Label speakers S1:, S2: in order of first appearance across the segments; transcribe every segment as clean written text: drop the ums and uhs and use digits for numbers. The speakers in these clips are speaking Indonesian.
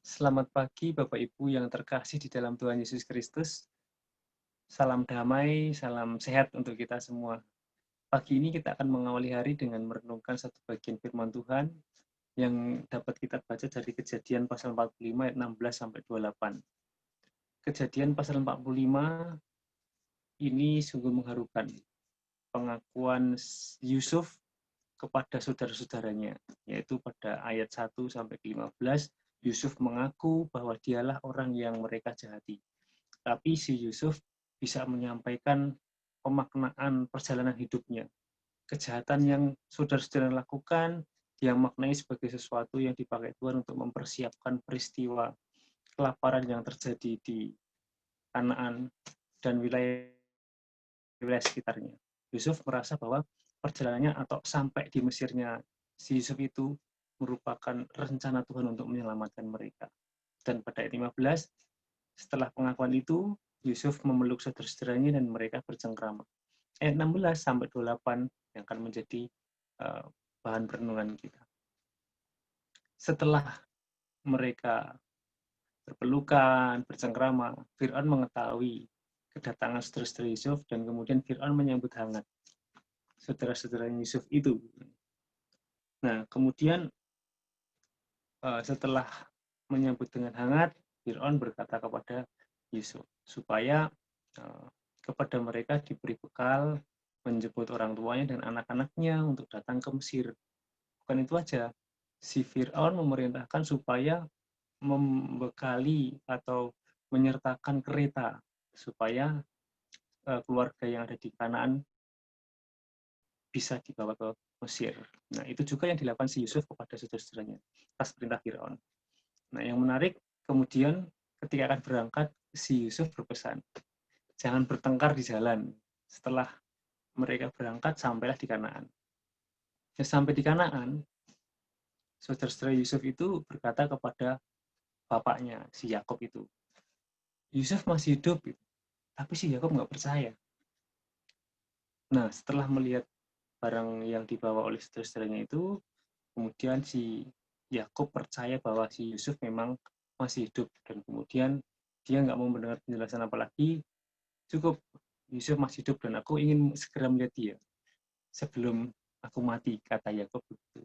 S1: Selamat pagi Bapak Ibu yang terkasih di dalam Tuhan Yesus Kristus. Salam damai, salam sehat untuk kita semua. Pagi ini kita akan mengawali hari dengan merenungkan satu bagian firman Tuhan yang dapat kita baca dari Kejadian pasal 45 ayat 16 sampai 28. Kejadian pasal 45 ini sungguh mengharukan. Pengakuan Yusuf kepada saudara-saudaranya, yaitu pada ayat 1 sampai 15, Yusuf mengaku bahwa dialah orang yang mereka jahati. Tapi si Yusuf bisa menyampaikan pemaknaan perjalanan hidupnya. Kejahatan yang saudara-saudara lakukan, dia maknai sebagai sesuatu yang dipakai Tuhan untuk mempersiapkan peristiwa kelaparan yang terjadi di Kanaan dan wilayah sekitarnya. Yusuf merasa bahwa perjalanannya atau sampai di Mesirnya si Yusuf itu merupakan rencana Tuhan untuk menyelamatkan mereka. Dan pada ayat 15, setelah pengakuan itu, Yusuf memeluk saudara-saudaranya dan mereka bercengkrama. Ayat 16 sampai 28 yang akan menjadi bahan perenungan kita. Setelah mereka berpelukan, bercengkrama, Fir'aun mengetahui kedatangan saudara-saudara Yusuf dan kemudian Fir'aun menyambut hangat saudara-saudara Yusuf itu. Nah, kemudian setelah menyambut dengan hangat, Fir'aun berkata kepada Yusuf supaya kepada mereka diberi bekal menjemput orang tuanya dan anak-anaknya untuk datang ke Mesir. Bukan itu aja, si Fir'aun memerintahkan supaya membekali atau menyertakan kereta supaya keluarga yang ada di Kanaan bisa dibawa ke Mesir. Nah, itu juga yang dilakukan si Yusuf kepada saudara-saudaranya atas perintah Firaun. Nah, yang menarik kemudian ketika akan berangkat, si Yusuf berpesan, jangan bertengkar di jalan. Setelah mereka berangkat, sampailah di Kanaan. Ya, sampai di Kanaan, saudara-saudara Yusuf itu berkata kepada bapaknya, si Yakob itu, Yusuf masih hidup, tapi si Yakob nggak percaya. Nah, setelah melihat barang yang dibawa oleh saudara-saudaranya itu, kemudian si Yakub percaya bahwa si Yusuf memang masih hidup dan kemudian dia nggak mau mendengar penjelasan apa lagi, cukup Yusuf masih hidup dan aku ingin segera melihat dia sebelum aku mati, kata Yakub begitu.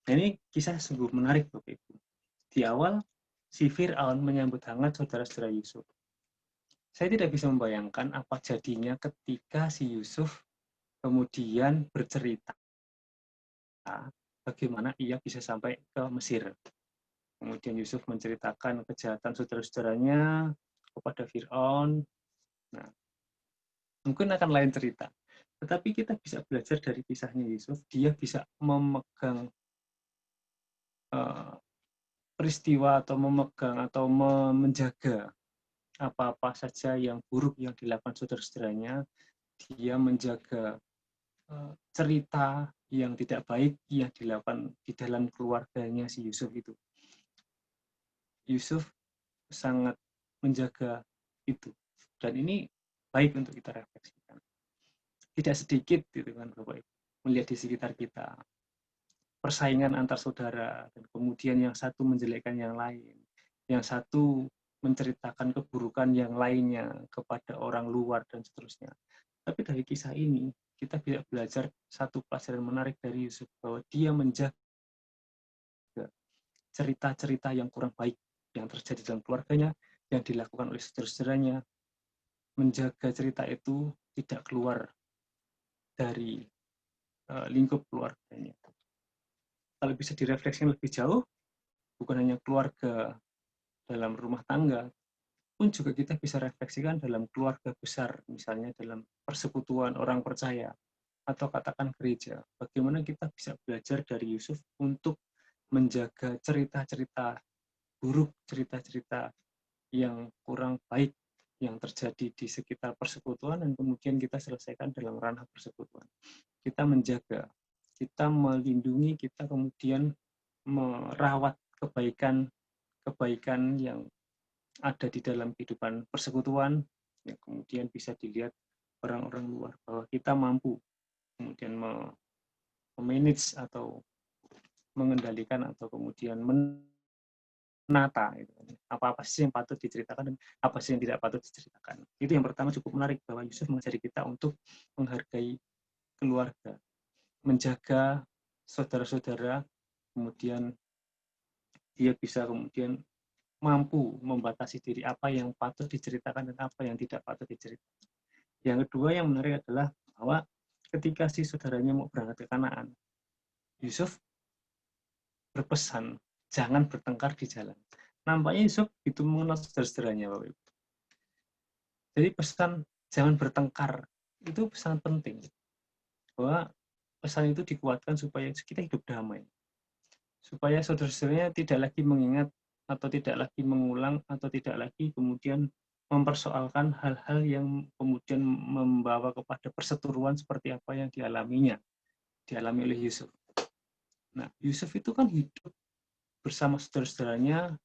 S1: Nah, ini kisah sungguh menarik Bapak Ibu. Di awal si Fir'aun menyambut hangat saudara-saudara Yusuf. Saya tidak bisa membayangkan apa jadinya ketika si Yusuf kemudian bercerita bagaimana ia bisa sampai ke Mesir. Kemudian Yusuf menceritakan kejahatan saudara-saudaranya kepada Fir'aun. Nah, mungkin akan lain cerita. Tetapi kita bisa belajar dari kisahnya Yusuf. Dia bisa memegang peristiwa atau memegang atau menjaga apa-apa saja yang buruk yang dilakukan saudara-saudaranya. Dia menjaga cerita yang tidak baik yang dilakukan di dalam keluarganya si Yusuf itu. Yusuf sangat menjaga itu. Dan ini baik untuk kita refleksikan. Tidak sedikit gitu kan Bapak Ibu, melihat di sekitar kita persaingan antar saudara dan kemudian yang satu menjelekkan yang lain, yang satu menceritakan keburukan yang lainnya kepada orang luar dan seterusnya. Tapi dari kisah ini kita bisa belajar satu pelajaran menarik dari Yusuf bahwa dia menjaga cerita-cerita yang kurang baik yang terjadi dalam keluarganya, yang dilakukan oleh saudara-saudaranya, menjaga cerita itu tidak keluar dari lingkup keluarganya. Kalau bisa direfleksikan lebih jauh, bukan hanya keluarga dalam rumah tangga, pun juga kita bisa refleksikan dalam keluarga besar, misalnya dalam persekutuan orang percaya, atau katakan gereja. Bagaimana kita bisa belajar dari Yusuf untuk menjaga cerita-cerita buruk, cerita-cerita yang kurang baik yang terjadi di sekitar persekutuan dan kemudian kita selesaikan dalam ranah persekutuan. Kita menjaga, kita melindungi, kita kemudian merawat kebaikan yang ada di dalam kehidupan persekutuan yang kemudian bisa dilihat orang-orang luar bahwa kita mampu kemudian memanage atau mengendalikan atau kemudian menata gitu. Apa-apa sih yang patut diceritakan dan apa sih yang tidak patut diceritakan. Itu yang pertama cukup menarik bahwa Yusuf mengajari kita untuk menghargai keluarga, menjaga saudara-saudara, kemudian dia bisa kemudian mampu membatasi diri apa yang patut diceritakan dan apa yang tidak patut diceritakan. Yang kedua yang menarik adalah bahwa ketika si saudaranya mau berangkat ke Kanaan, Yusuf berpesan jangan bertengkar di jalan. Nampaknya Yusuf itu mengenal saudara-saudaranya, Bapak Ibu. Jadi pesan jangan bertengkar itu sangat penting. Bahwa pesan itu dikuatkan supaya kita hidup damai. Supaya saudara-saudaranya tidak lagi mengingat atau tidak lagi mengulang atau tidak lagi kemudian mempersoalkan hal-hal yang kemudian membawa kepada perseteruan seperti apa yang dialami oleh Yusuf. Nah, Yusuf itu kan hidup bersama saudara-saudaranya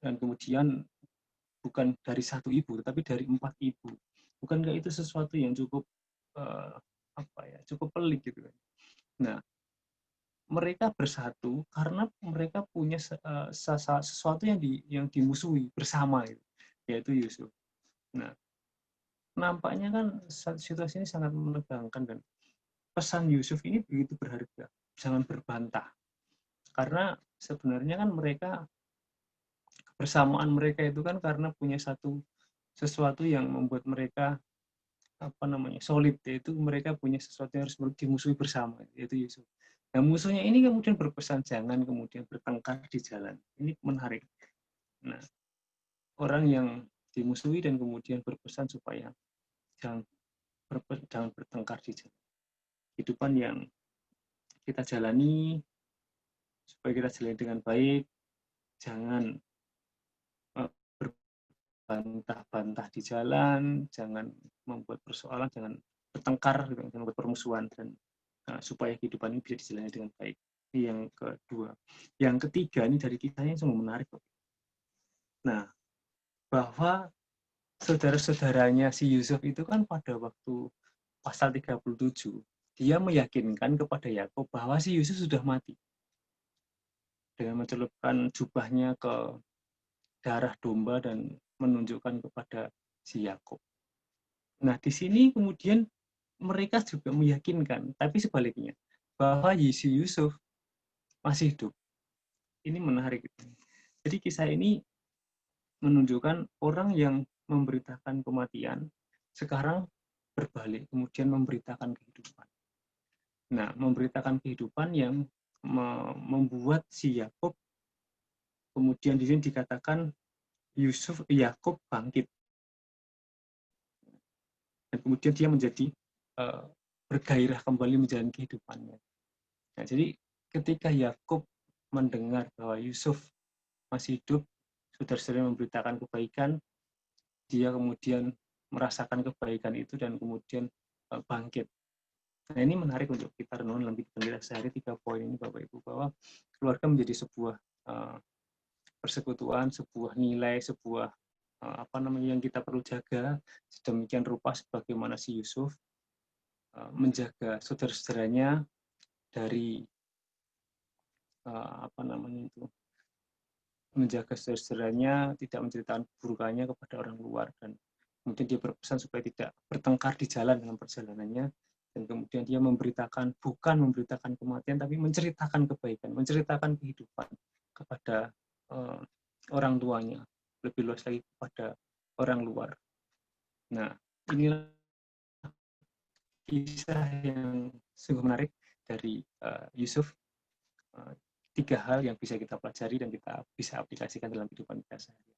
S1: dan kemudian bukan dari satu ibu, tetapi dari 4 ibu. Bukankah itu sesuatu yang cukup cukup pelik gitu kan? Nah, mereka bersatu karena mereka punya sesuatu yang dimusuhi bersama, yaitu Yusuf. Nah, nampaknya kan situasi ini sangat menegangkan dan pesan Yusuf ini begitu berharga. Jangan berbantah. Karena sebenarnya kan kebersamaan mereka itu kan karena punya sesuatu yang membuat mereka solid, yaitu mereka punya sesuatu yang harus dimusuhi bersama, yaitu Yusuf. Nah, musuhnya ini kemudian berpesan jangan kemudian bertengkar di jalan. Ini menarik. Nah, orang yang dimusuhi dan kemudian berpesan supaya jangan bertengkar di jalan. Kehidupan yang kita jalani supaya kita jalani dengan baik, jangan berbantah-bantah di jalan, jangan membuat persoalan, jangan bertengkar, jangan membuat permusuhan, dan supaya kehidupan ini bisa dijalani dengan baik. Ini yang kedua. Yang ketiga, ini dari kisahnya sungguh menarik. Nah, bahwa saudara-saudaranya si Yusuf itu kan pada waktu pasal 37, dia meyakinkan kepada Yakub bahwa si Yusuf sudah mati. Dengan mencelupkan jubahnya ke darah domba dan menunjukkan kepada si Yakub. Nah, di sini kemudian mereka juga meyakinkan, tapi sebaliknya, bahwa si Yusuf masih hidup. Ini menarik. Jadi kisah ini menunjukkan orang yang memberitakan kematian, sekarang berbalik, kemudian memberitakan kehidupan. Nah, memberitakan kehidupan yang membuat si Yakub, kemudian di sini dikatakan Yakub bangkit. Dan kemudian dia menjadi bergairah kembali menjalani kehidupannya. Nah, jadi ketika Yakub mendengar bahwa Yusuf masih hidup, saudara-saudara memberitakan kebaikan, dia kemudian merasakan kebaikan itu dan kemudian bangkit. Nah, ini menarik untuk kita renungkan dalam kehidupan kita sehari. 3 poin ini, Bapak Ibu, bahwa keluarga menjadi sebuah persekutuan, sebuah nilai, sebuah yang kita perlu jaga sedemikian rupa sebagaimana si Yusuf menjaga saudara-saudaranya dari menjaga saudara-saudaranya, tidak menceritakan keburukannya kepada orang luar, dan kemudian dia berpesan supaya tidak bertengkar di jalan dalam perjalanannya, dan kemudian dia bukan memberitakan kematian, tapi menceritakan kebaikan, menceritakan kehidupan kepada orang tuanya, lebih luas lagi kepada orang luar. Nah, inilah kisah yang sungguh menarik dari Yusuf. 3 hal yang bisa kita pelajari dan kita bisa aplikasikan dalam kehidupan kita sehari.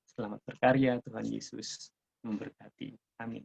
S1: Selamat berkarya, Tuhan Yesus memberkati. Amin.